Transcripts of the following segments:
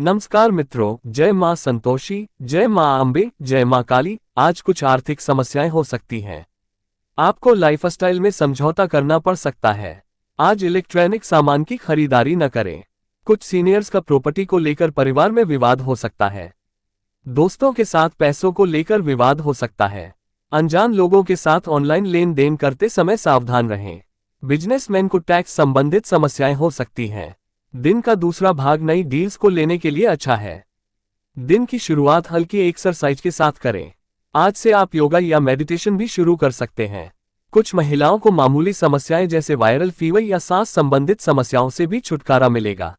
नमस्कार मित्रों, जय मां संतोषी, जय मां अम्बे, जय मां काली। आज कुछ आर्थिक समस्याएं हो सकती हैं। आपको लाइफस्टाइल में समझौता करना पड़ सकता है। आज इलेक्ट्रॉनिक सामान की खरीदारी न करें। कुछ सीनियर्स का प्रॉपर्टी को लेकर परिवार में विवाद हो सकता है। दोस्तों के साथ पैसों को लेकर विवाद हो सकता है। अनजान लोगों के साथ ऑनलाइन लेन देन करते समय सावधान रहें। बिजनेसमैन को टैक्स संबंधित समस्याएं हो सकती हैं। दिन का दूसरा भाग नई डील्स को लेने के लिए अच्छा है। दिन की शुरुआत हल्की एक्सरसाइज के साथ करें। आज से आप योगा या मेडिटेशन भी शुरू कर सकते हैं। कुछ महिलाओं को मामूली समस्याएं जैसे वायरल फीवर या सांस संबंधित समस्याओं से भी छुटकारा मिलेगा।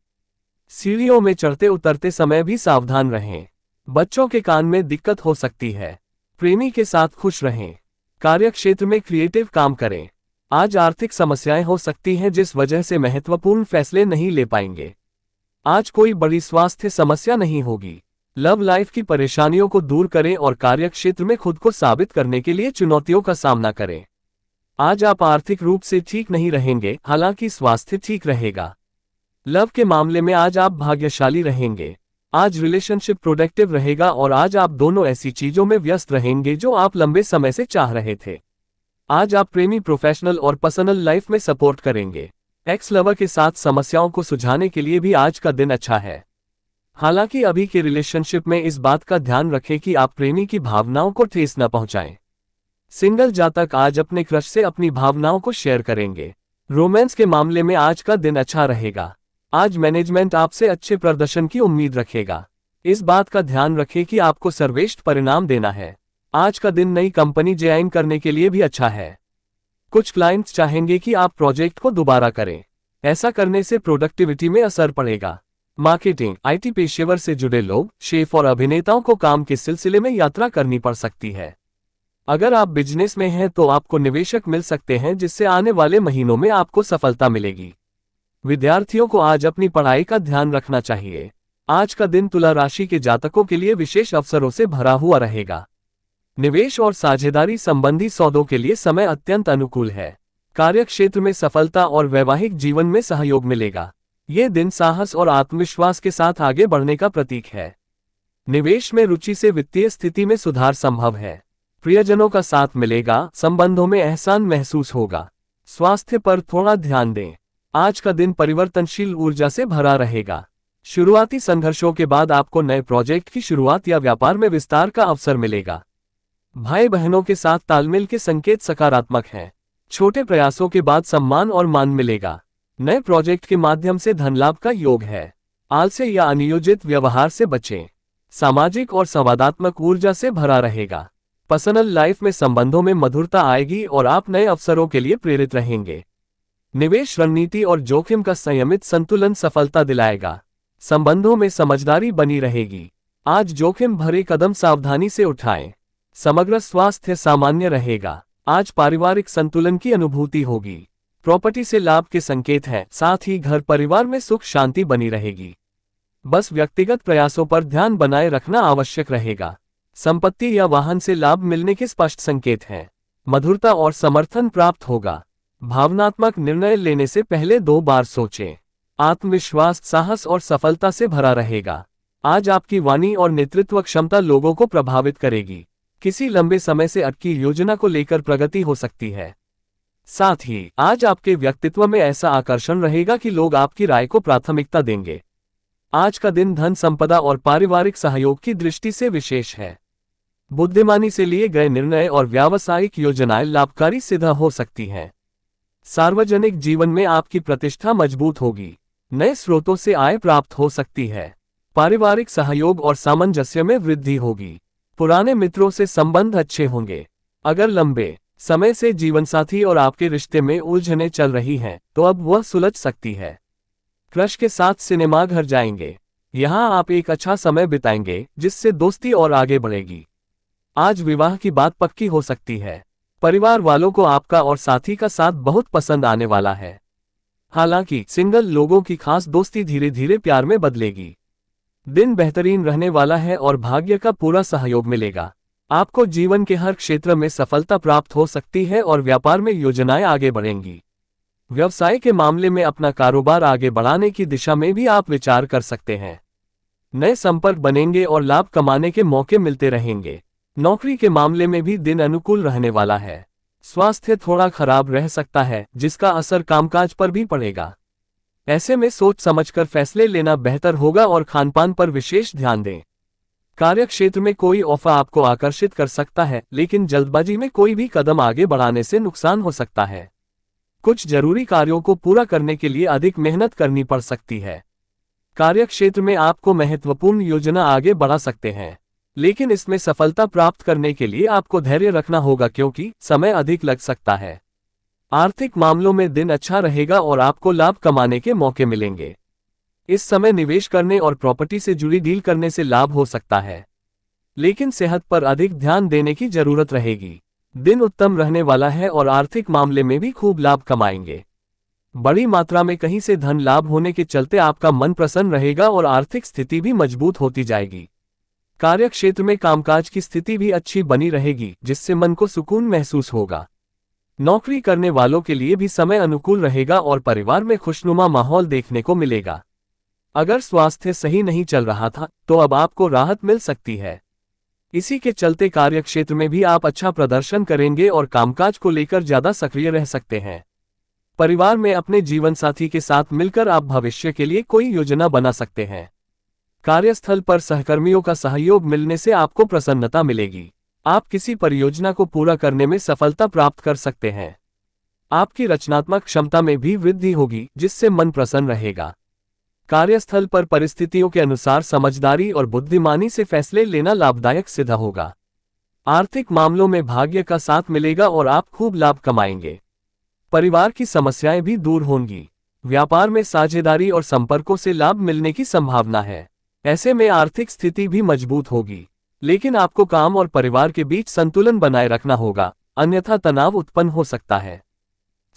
सीढ़ियों में चढ़ते उतरते समय भी सावधान रहें। बच्चों के कान में दिक्कत हो सकती है। प्रेमी के साथ खुश रहें। कार्यक्षेत्र में क्रिएटिव काम करें। आज आर्थिक समस्याएं हो सकती हैं जिस वजह से महत्वपूर्ण फैसले नहीं ले पाएंगे। आज कोई बड़ी स्वास्थ्य समस्या नहीं होगी। लव लाइफ की परेशानियों को दूर करें और कार्यक्षेत्र में खुद को साबित करने के लिए चुनौतियों का सामना करें। आज आप आर्थिक रूप से ठीक नहीं रहेंगे, हालांकि स्वास्थ्य ठीक रहेगा। लव के मामले में आज आप भाग्यशाली रहेंगे। आज रिलेशनशिप प्रोडक्टिव रहेगा और आज आप दोनों ऐसी चीजों में व्यस्त रहेंगे जो आप लंबे समय से चाह रहे थे। आज आप प्रेमी, प्रोफेशनल और पर्सनल लाइफ में सपोर्ट करेंगे। एक्स लवर के साथ समस्याओं को सुलझाने के लिए भी आज का दिन अच्छा है। हालांकि अभी के रिलेशनशिप में इस बात का ध्यान रखें कि आप प्रेमी की भावनाओं को ठेस न पहुंचाएं। सिंगल जातक आज अपने क्रश से अपनी भावनाओं को शेयर करेंगे। रोमांस के मामले में आज का दिन अच्छा रहेगा। आज मैनेजमेंट आपसे अच्छे प्रदर्शन की उम्मीद रखेगा। इस बात का ध्यान रखें कि आपको सर्वश्रेष्ठ परिणाम देना है। आज का दिन नई कंपनी ज्वाइन करने के लिए भी अच्छा है। कुछ क्लाइंट्स चाहेंगे कि आप प्रोजेक्ट को दोबारा करें। ऐसा करने से प्रोडक्टिविटी में असर पड़ेगा। मार्केटिंग, आईटी पेशेवर से जुड़े लोग, शेफ और अभिनेताओं को काम के सिलसिले में यात्रा करनी पड़ सकती है। अगर आप बिजनेस में हैं तो आपको निवेशक मिल सकते हैं जिससे आने वाले महीनों में आपको सफलता मिलेगी। विद्यार्थियों को आज अपनी पढ़ाई का ध्यान रखना चाहिए। आज का दिन तुला राशि के जातकों के लिए विशेष अवसरों से भरा हुआ रहेगा। निवेश और साझेदारी संबंधी सौदों के लिए समय अत्यंत अनुकूल है। कार्यक्षेत्र में सफलता और वैवाहिक जीवन में सहयोग मिलेगा। ये दिन साहस और आत्मविश्वास के साथ आगे बढ़ने का प्रतीक है। निवेश में रुचि से वित्तीय स्थिति में सुधार संभव है। प्रियजनों का साथ मिलेगा, संबंधों में एहसान महसूस होगा। स्वास्थ्य पर थोड़ा ध्यान दें। आज का दिन परिवर्तनशील ऊर्जा से भरा रहेगा। शुरुआती संघर्षों के बाद आपको नए प्रोजेक्ट की शुरुआत या व्यापार में विस्तार का अवसर मिलेगा। भाई बहनों के साथ तालमेल के संकेत सकारात्मक हैं। छोटे प्रयासों के बाद सम्मान और मान मिलेगा। नए प्रोजेक्ट के माध्यम से धन लाभ का योग है। आलस्य या अनियोजित व्यवहार से बचें। सामाजिक और संवादात्मक ऊर्जा से भरा रहेगा। पर्सनल लाइफ में संबंधों में मधुरता आएगी और आप नए अवसरों के लिए प्रेरित रहेंगे। निवेश रणनीति और जोखिम का संयमित संतुलन सफलता दिलाएगा। संबंधों में समझदारी बनी रहेगी। आज जोखिम भरे कदम सावधानी से उठाएं। समग्र स्वास्थ्य सामान्य रहेगा। आज पारिवारिक संतुलन की अनुभूति होगी। प्रॉपर्टी से लाभ के संकेत हैं, साथ ही घर परिवार में सुख शांति बनी रहेगी। बस व्यक्तिगत प्रयासों पर ध्यान बनाए रखना आवश्यक रहेगा। संपत्ति या वाहन से लाभ मिलने के स्पष्ट संकेत हैं। मधुरता और समर्थन प्राप्त होगा। भावनात्मक निर्णय लेने से पहले 2 बार सोचें। आत्मविश्वास, साहस और सफलता से भरा रहेगा। आज आपकी वाणी और नेतृत्व क्षमता लोगों को प्रभावित करेगी। किसी लंबे समय से अटकी योजना को लेकर प्रगति हो सकती है। साथ ही आज आपके व्यक्तित्व में ऐसा आकर्षण रहेगा कि लोग आपकी राय को प्राथमिकता देंगे। आज का दिन धन संपदा और पारिवारिक सहयोग की दृष्टि से विशेष है। बुद्धिमानी से लिए गए निर्णय और व्यावसायिक योजनाएं लाभकारी सिद्ध हो सकती हैं। सार्वजनिक जीवन में आपकी प्रतिष्ठा मजबूत होगी। नए स्रोतों से आय प्राप्त हो सकती है। पारिवारिक सहयोग और सामंजस्य में वृद्धि होगी। पुराने मित्रों से संबंध अच्छे होंगे। अगर लंबे समय से जीवनसाथी और आपके रिश्ते में उलझनें चल रही हैं, तो अब वह सुलझ सकती है। क्रश के साथ सिनेमा घर जाएंगे। यहां आप एक अच्छा समय बिताएंगे जिससे दोस्ती और आगे बढ़ेगी। आज विवाह की बात पक्की हो सकती है। परिवार वालों को आपका और साथी का साथ बहुत पसंद आने वाला है। हालांकि सिंगल लोगों की खास दोस्ती धीरे धीरे प्यार में बदलेगी। दिन बेहतरीन रहने वाला है और भाग्य का पूरा सहयोग मिलेगा। आपको जीवन के हर क्षेत्र में सफलता प्राप्त हो सकती है और व्यापार में योजनाएं आगे बढ़ेंगी। व्यवसाय के मामले में अपना कारोबार आगे बढ़ाने की दिशा में भी आप विचार कर सकते हैं। नए संपर्क बनेंगे और लाभ कमाने के मौके मिलते रहेंगे। नौकरी के मामले में भी दिन अनुकूल रहने वाला है। स्वास्थ्य थोड़ा खराब रह सकता है, जिसका असर कामकाज पर भी पड़ेगा। ऐसे में सोच समझकर फैसले लेना बेहतर होगा और खानपान पर विशेष ध्यान दें। कार्यक्षेत्र में कोई ऑफर आपको आकर्षित कर सकता है, लेकिन जल्दबाजी में कोई भी कदम आगे बढ़ाने से नुकसान हो सकता है। कुछ जरूरी कार्यों को पूरा करने के लिए अधिक मेहनत करनी पड़ सकती है। कार्यक्षेत्र में आपको महत्वपूर्ण योजना आगे बढ़ा सकते हैं, लेकिन इसमें सफलता प्राप्त करने के लिए आपको धैर्य रखना होगा, क्योंकि समय अधिक लग सकता है। आर्थिक मामलों में दिन अच्छा रहेगा और आपको लाभ कमाने के मौके मिलेंगे। इस समय निवेश करने और प्रॉपर्टी से जुड़ी डील करने से लाभ हो सकता है, लेकिन सेहत पर अधिक ध्यान देने की जरूरत रहेगी। दिन उत्तम रहने वाला है और आर्थिक मामले में भी खूब लाभ कमाएंगे। बड़ी मात्रा में कहीं से धन लाभ होने के चलते आपका मन प्रसन्न रहेगा और आर्थिक स्थिति भी मजबूत होती जाएगी। कार्यक्षेत्र में कामकाज की स्थिति भी अच्छी बनी रहेगी, जिससे मन को सुकून महसूस होगा। नौकरी करने वालों के लिए भी समय अनुकूल रहेगा और परिवार में खुशनुमा माहौल देखने को मिलेगा। अगर स्वास्थ्य सही नहीं चल रहा था, तो अब आपको राहत मिल सकती है। इसी के चलते कार्यक्षेत्र में भी आप अच्छा प्रदर्शन करेंगे और कामकाज को लेकर ज्यादा सक्रिय रह सकते हैं। परिवार में अपने जीवनसाथी के साथ मिलकर आप भविष्य के लिए कोई योजना बना सकते हैं। कार्यस्थल पर सहकर्मियों का सहयोग मिलने से आपको प्रसन्नता मिलेगी। आप किसी परियोजना को पूरा करने में सफलता प्राप्त कर सकते हैं। आपकी रचनात्मक क्षमता में भी वृद्धि होगी, जिससे मन प्रसन्न रहेगा। कार्यस्थल पर परिस्थितियों के अनुसार समझदारी और बुद्धिमानी से फैसले लेना लाभदायक सिद्ध होगा। आर्थिक मामलों में भाग्य का साथ मिलेगा और आप खूब लाभ कमाएंगे। परिवार की समस्याएं भी दूर होंगी। व्यापार में साझेदारी और संपर्कों से लाभ मिलने की संभावना है। ऐसे में आर्थिक स्थिति भी मजबूत होगी, लेकिन आपको काम और परिवार के बीच संतुलन बनाए रखना होगा, अन्यथा तनाव उत्पन्न हो सकता है।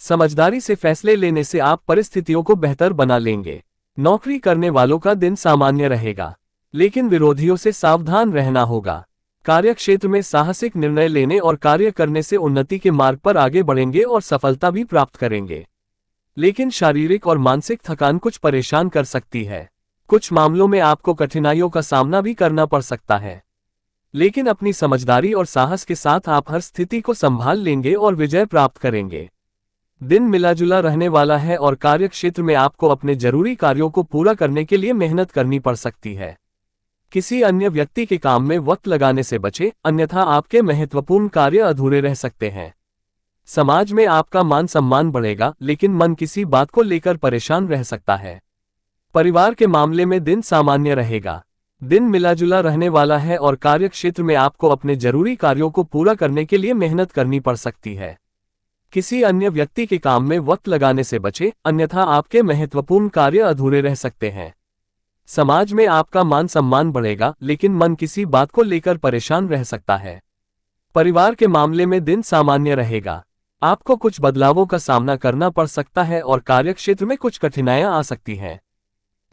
समझदारी से फैसले लेने से आप परिस्थितियों को बेहतर बना लेंगे। नौकरी करने वालों का दिन सामान्य रहेगा, लेकिन विरोधियों से सावधान रहना होगा। कार्यक्षेत्र में साहसिक निर्णय लेने और कार्य करने से उन्नति के मार्ग पर आगे बढ़ेंगे और सफलता भी प्राप्त करेंगे। लेकिन शारीरिक और मानसिक थकान कुछ परेशान कर सकती है। कुछ मामलों में आपको कठिनाइयों का सामना भी करना पड़ सकता है, लेकिन अपनी समझदारी और साहस के साथ आप हर स्थिति को संभाल लेंगे और विजय प्राप्त करेंगे। दिन मिलाजुला रहने वाला है और कार्यक्षेत्र में आपको अपने जरूरी कार्यों को पूरा करने के लिए मेहनत करनी पड़ सकती है। किसी अन्य व्यक्ति के काम में वक्त लगाने से बचें, अन्यथा आपके महत्वपूर्ण कार्य अधूरे रह सकते हैं। समाज में आपका मान सम्मान बढ़ेगा, लेकिन मन किसी बात को लेकर परेशान रह सकता है। परिवार के मामले में दिन सामान्य रहेगा। दिन मिलाजुला रहने वाला है और कार्यक्षेत्र में आपको अपने जरूरी कार्यों को पूरा करने के लिए मेहनत करनी पड़ सकती है। किसी अन्य व्यक्ति के काम में वक्त लगाने से बचें, अन्यथा आपके महत्वपूर्ण कार्य अधूरे रह सकते हैं। समाज में आपका मान सम्मान बढ़ेगा, लेकिन मन किसी बात को लेकर परेशान रह सकता है। परिवार के मामले में दिन सामान्य रहेगा। आपको कुछ बदलावों का सामना करना पड़ सकता है और कार्यक्षेत्र में कुछ कठिनाइयां आ सकती हैं,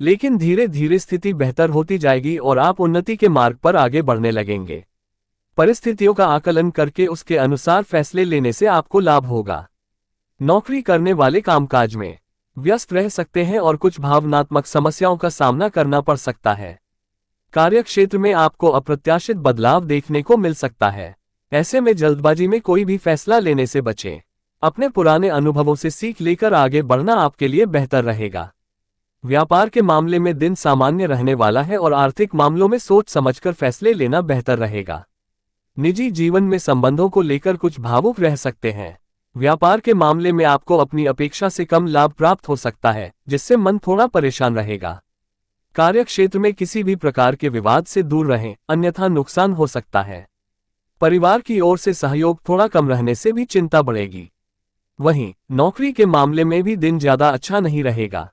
लेकिन धीरे धीरे स्थिति बेहतर होती जाएगी और आप उन्नति के मार्ग पर आगे बढ़ने लगेंगे। परिस्थितियों का आकलन करके उसके अनुसार फैसले लेने से आपको लाभ होगा। नौकरी करने वाले कामकाज में व्यस्त रह सकते हैं और कुछ भावनात्मक समस्याओं का सामना करना पड़ सकता है। कार्यक्षेत्र में आपको अप्रत्याशित बदलाव देखने को मिल सकता है। ऐसे में जल्दबाजी में कोई भी फैसला लेने से बचें। अपने पुराने अनुभवों से सीख लेकर आगे बढ़ना आपके लिए बेहतर रहेगा। व्यापार के मामले में दिन सामान्य रहने वाला है और आर्थिक मामलों में सोच समझकर फैसले लेना बेहतर रहेगा। निजी जीवन में संबंधों को लेकर कुछ भावुक रह सकते हैं। व्यापार के मामले में आपको अपनी अपेक्षा से कम लाभ प्राप्त हो सकता है, जिससे मन थोड़ा परेशान रहेगा। कार्यक्षेत्र में किसी भी प्रकार के विवाद से दूर रहें, अन्यथा नुकसान हो सकता है। परिवार की ओर से सहयोग थोड़ा कम रहने से भी चिंता बढ़ेगी। वहीं नौकरी के मामले में भी दिन ज्यादा अच्छा नहीं रहेगा।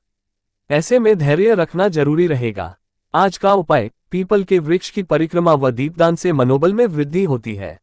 ऐसे में धैर्य रखना जरूरी रहेगा। आज का उपाय, पीपल के वृक्ष की परिक्रमा व दीपदान से मनोबल में वृद्धि होती है।